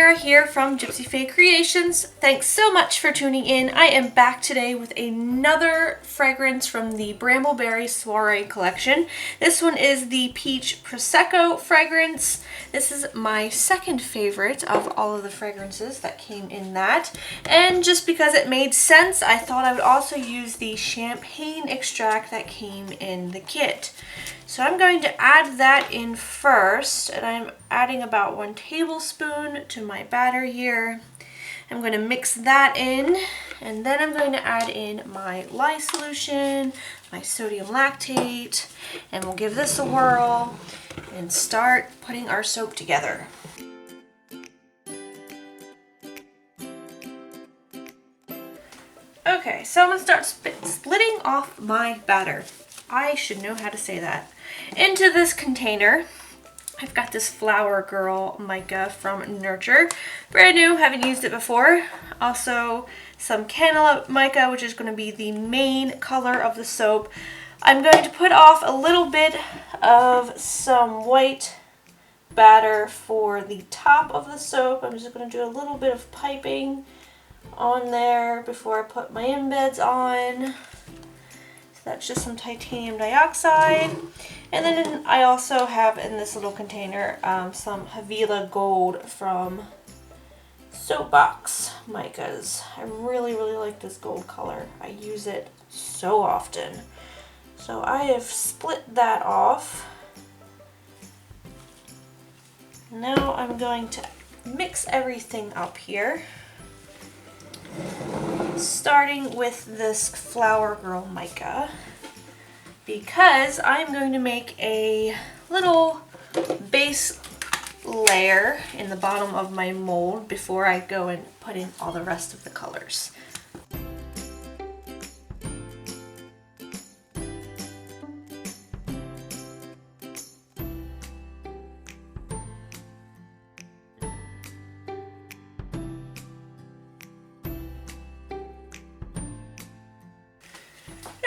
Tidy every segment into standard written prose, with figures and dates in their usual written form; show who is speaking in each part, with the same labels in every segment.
Speaker 1: Sarah here from Gypsyfae Creations. Thanks so much for tuning in. I am back today with another fragrance from the Bramble Berry Soirée collection. This one is the Peach Prosecco fragrance. This is my second favorite of all of the fragrances that came in that. And just because it made sense, I thought I would also use the champagne extract that came in the kit. So I'm going to add that in first, and I'm adding about 1 tablespoon to my batter here. I'm going to mix that in, and then I'm going to add in my lye solution, my sodium lactate, and we'll give this a whirl and start putting our soap together. Okay, so I'm going to start splitting off my batter. I should know how to say that. Into this container, I've got this Flower Girl mica from Nurture. Brand new, haven't used it before. Also some cantaloupe mica, which is going to be the main color of the soap. I'm going to put off a little bit of some white batter for the top of the soap. I'm just going to do a little bit of piping on there before I put my embeds on. That's just some titanium dioxide. And then I also have in this little container some Havila Gold from Soapbox micas. I really like this gold color. I use it so often. So I have split that off. Now I'm going to mix everything up here. Starting with this Flower Girl mica, because I'm going to make a little base layer in the bottom of my mold before I go and put in all the rest of the colors.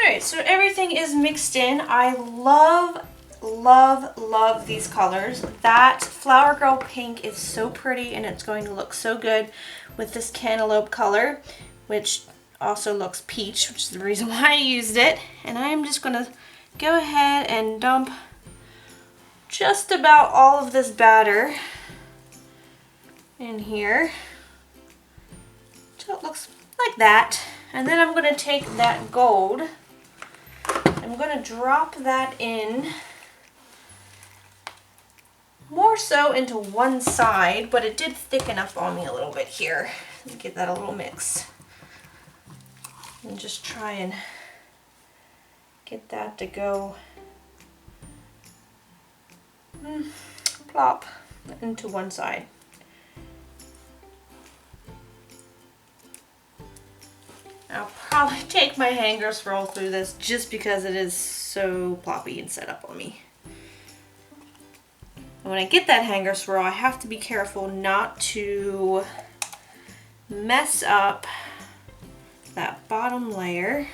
Speaker 1: Alright, so everything is mixed in. I love these colors. That Flower Girl pink is so pretty, and it's going to look so good with this cantaloupe color, which also looks peach, which is the reason why I used it. And I'm just going to go ahead and dump just about all of this batter in here. So it looks like that. And then I'm going to take that gold. I'm going to drop that in more so into one side, but it did thicken up on me a little bit here. Let me give that a little mix. And just try and get that to go plop into one side. I'll probably take my hanger swirl through this just because it is so ploppy and set up on me. And when I get that hanger swirl, I have to be careful not to mess up that bottom layer.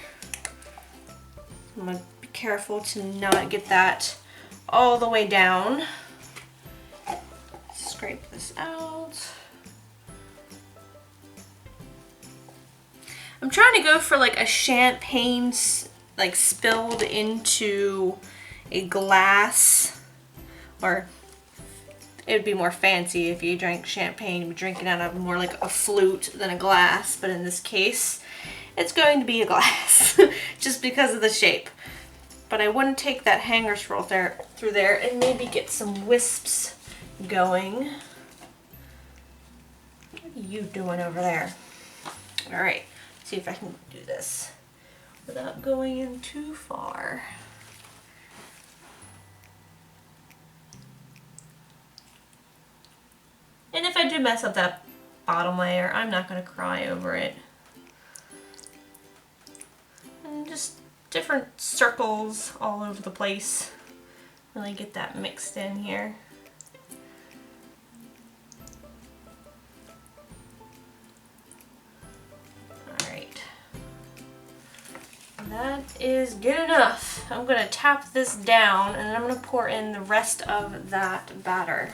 Speaker 1: I'm going to be careful to not get that all the way down. Scrape this out. I'm trying to go for like a champagne like spilled into a glass, or it would be more fancy if you drank champagne, you'd be drinking out of more like a flute than a glass, but in this case it's going to be a glass just because of the shape. But I want to take that hanger swirl through there and maybe get some wisps going. What are you doing over there? Alright. See if I can do this without going in too far. And if I do mess up that bottom layer, I'm not going to cry over it. And just different circles all over the place. Really get that mixed in here. That is good enough. I'm going to tap this down and I'm going to pour in the rest of that batter.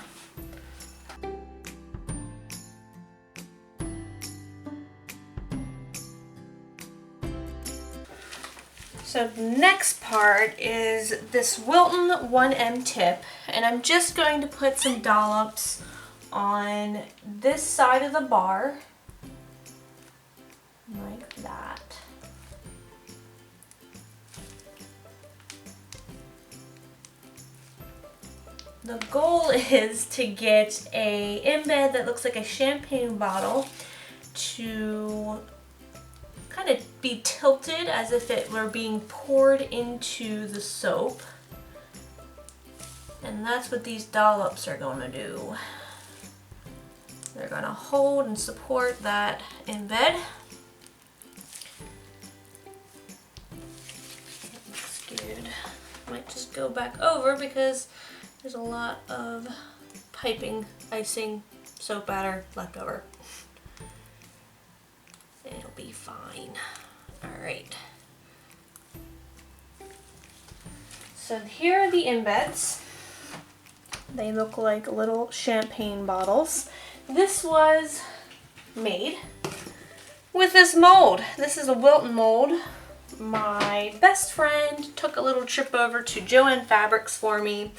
Speaker 1: So the next part is this Wilton 1M tip, and I'm just going to put some dollops on this side of the bar, like that. The goal is to get a embed that looks like a champagne bottle to kind of be tilted as if it were being poured into the soap. And that's what these dollops are going to do. They're going to hold and support that embed. Looks good. Might just go back over because there's a lot of piping, icing, soap batter left over. It'll be fine. Alright. So here are the embeds. They look like little champagne bottles. This was made with this mold. This is a Wilton mold. My best friend took a little trip over to Joann Fabrics for me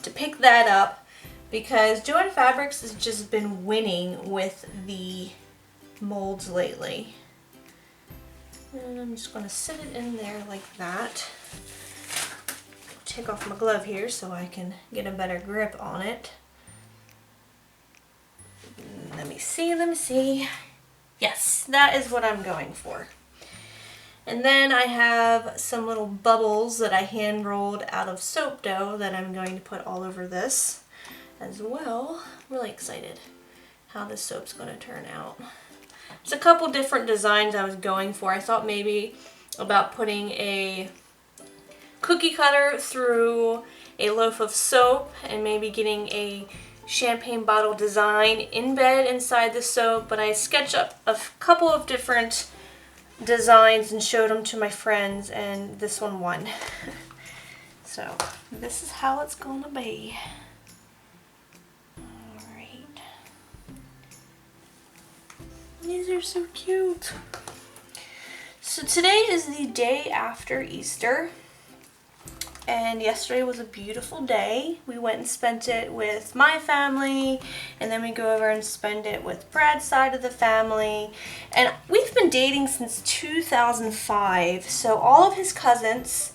Speaker 1: to pick that up because Joann Fabrics has just been winning with the molds lately. And I'm just going to set it in there like that. Take off my glove here so I can get a better grip on it. Let me see. Yes, that is what I'm going for. And then I have some little bubbles that I hand rolled out of soap dough that I'm going to put all over this as well. I'm really excited how this soap's going to turn out. There's a couple different designs I was going for. I thought maybe about putting a cookie cutter through a loaf of soap and maybe getting a champagne bottle design embed inside the soap, but I sketched up a couple of different designs and showed them to my friends, and this one won. So this is how it's gonna be. Alright. These are so cute. So today is the day after Easter. And yesterday was a beautiful day. We went and spent it with my family, and then we go over and spend it with Brad's side of the family. And we've been dating since 2005, so all of his cousins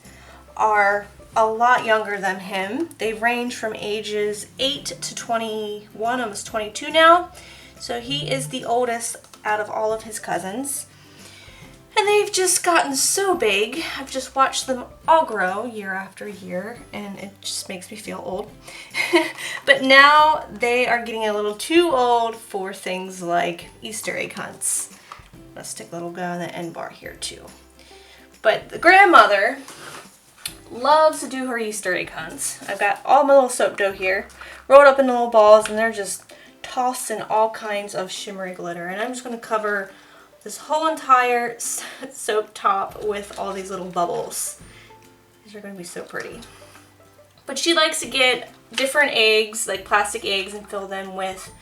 Speaker 1: are a lot younger than him. They range from ages 8 to 21, almost 22 now. So he is the oldest out of all of his cousins. And they've just gotten so big. I've just watched them all grow year after year, and it just makes me feel old. But now they are getting a little too old for things like Easter egg hunts. Let's stick a little guy on the end bar here too. But the grandmother loves to do her Easter egg hunts. I've got all my little soap dough here, rolled up in little balls, and they're just tossed in all kinds of shimmery glitter. And I'm just going to cover this whole entire soap top with all these little bubbles. These are going to be so pretty. But she likes to get different eggs, like plastic eggs, and fill them with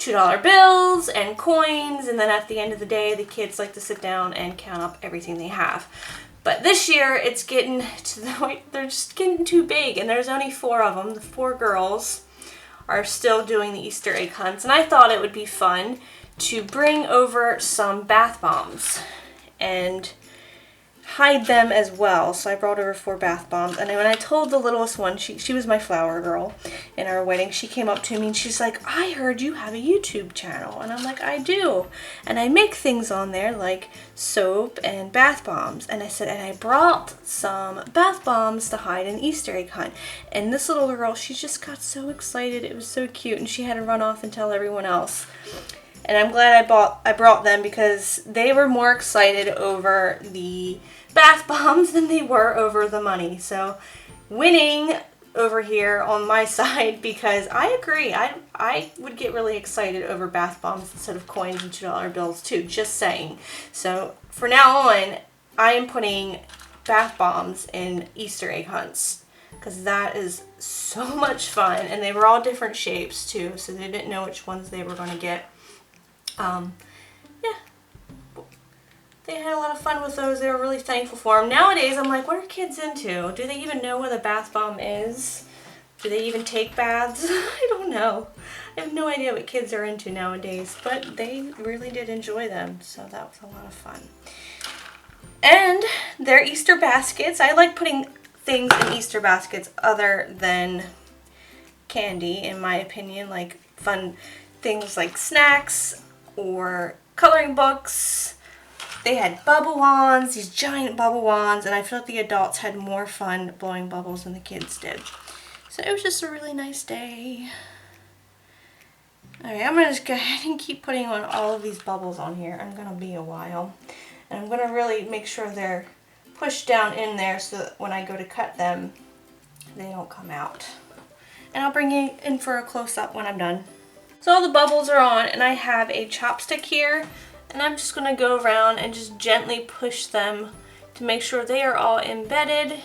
Speaker 1: $2 bills and coins, and then at the end of the day the kids like to sit down and count up everything they have. But this year it's getting to the point, they're just getting too big, and there's only 4 of them. The 4 girls are still doing the Easter egg hunts, and I thought it would be fun to bring over some bath bombs and hide them as well. So I brought over 4 bath bombs, and when I told the littlest one, she was my flower girl in our wedding, she came up to me and she's like, I heard you have a YouTube channel. And I'm like, I do, and I make things on there like soap and bath bombs. And I said, and I brought some bath bombs to hide in Easter egg hunt. And this little girl, she just got so excited. It was so cute, and she had to run off and tell everyone else. And I'm glad I brought them, because they were more excited over the bath bombs than they were over the money. So winning over here on my side, because I agree, I would get really excited over bath bombs instead of coins and $2 bills too, just saying. So for now on, I am putting bath bombs in Easter egg hunts, because that is so much fun. And they were all different shapes too, so they didn't know which ones they were going to get. Yeah, they had a lot of fun with those. They were really thankful for them. Nowadays, I'm like, what are kids into? Do they even know what a bath bomb is? Do they even take baths? I don't know. I have no idea what kids are into nowadays, but they really did enjoy them, so that was a lot of fun. And their Easter baskets. I like putting things in Easter baskets other than candy, in my opinion, like fun things like snacks or coloring books. They had bubble wands, these giant bubble wands, and I feel like the adults had more fun blowing bubbles than the kids did. So it was just a really nice day. Alright, I'm going to just go ahead and keep putting on all of these bubbles on here. I'm going to be a while. And I'm going to really make sure they're pushed down in there so that when I go to cut them, they don't come out. And I'll bring you in for a close-up when I'm done. So all the bubbles are on, and I have a chopstick here. And I'm just going to go around and just gently push them to make sure they are all embedded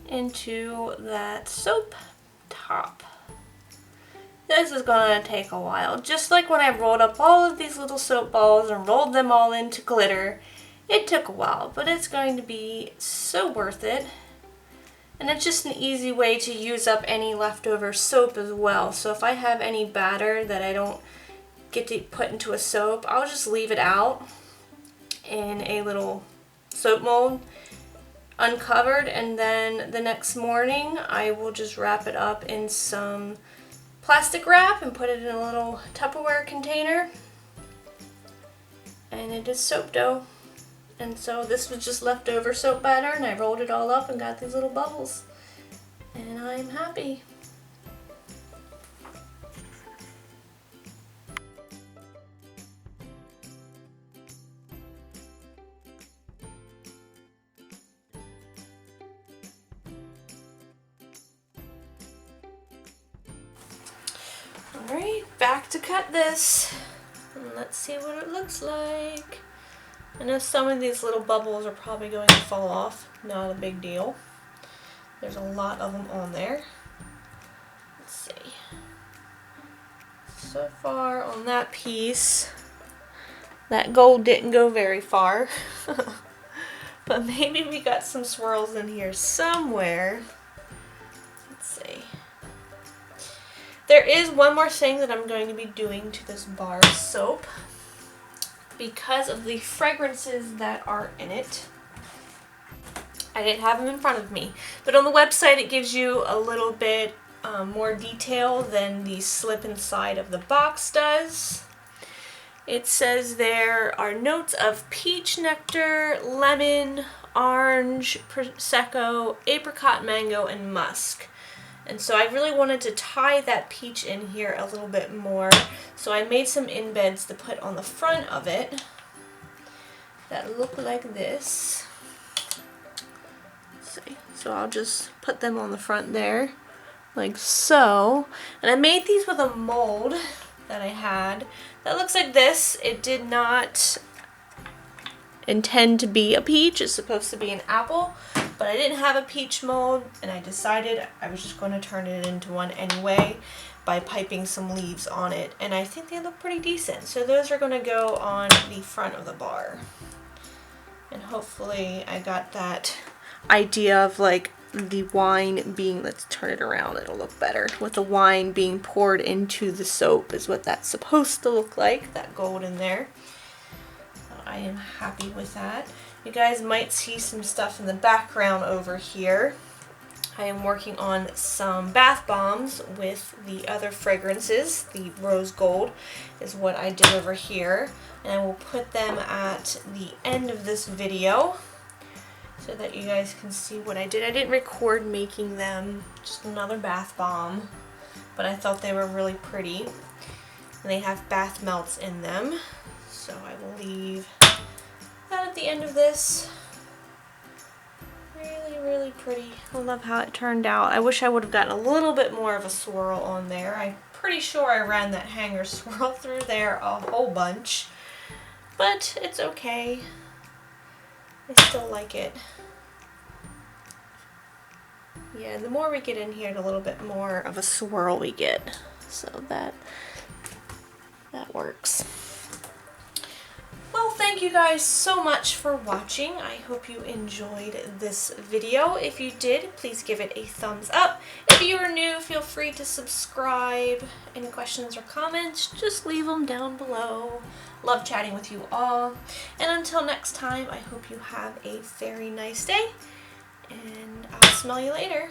Speaker 1: into that soap top. This is going to take a while. Just like when I rolled up all of these little soap balls and rolled them all into glitter, it took a while, but it's going to be so worth it. And it's just an easy way to use up any leftover soap as well. So if I have any batter that I don't get to put into a soap, I'll just leave it out in a little soap mold uncovered, and then the next morning I will just wrap it up in some plastic wrap and put it in a little Tupperware container, and it is soap dough. And so this was just leftover soap batter, and I rolled it all up and got these little bubbles, and I'm happy. Alright, back to cut this. And let's see what it looks like. I know some of these little bubbles are probably going to fall off. Not a big deal. There's a lot of them on there. Let's see. So far on that piece, that gold didn't go very far. But maybe we got some swirls in here somewhere. Let's see. There is one more thing that I'm going to be doing to this bar of soap because of the fragrances that are in it. I didn't have them in front of me, but on the website it gives you a little bit more detail than the slip inside of the box does. It says there are notes of peach nectar, lemon, orange, Prosecco, apricot, mango, and musk. And so I really wanted to tie that peach in here a little bit more. So I made some embeds to put on the front of it that look like this. Let's see. So I'll just put them on the front there, like so. And I made these with a mold that I had that looks like this. It did not intend to be a peach. It's supposed to be an apple. But I didn't have a peach mold, and I decided I was just going to turn it into one anyway by piping some leaves on it, and I think they look pretty decent. So those are going to go on the front of the bar. And hopefully I got that idea of like the wine being, let's turn it around, it'll look better, with the wine being poured into the soap is what that's supposed to look like, that gold in there. So I am happy with that. You guys might see some stuff in the background over here. I am working on some bath bombs with the other fragrances. The rose gold is what I did over here. And I will put them at the end of this video so that you guys can see what I did. I didn't record making them, just another bath bomb, but I thought they were really pretty. And they have bath melts in them. So I will leave that at the end of this. Really, really pretty. I love how it turned out. I wish I would have gotten a little bit more of a swirl on there. I'm pretty sure I ran that hanger swirl through there a whole bunch, but it's okay. I still like it. Yeah, the more we get in here, the little bit more of a swirl we get. So that works. Well, thank thank you guys so much for watching. I hope you enjoyed this video. If you did, please give it a thumbs up. If you are new, feel free to subscribe. Any questions or comments, just leave them down below. Love chatting with you all. And until next time, I hope you have a very nice day, and I'll smell you later.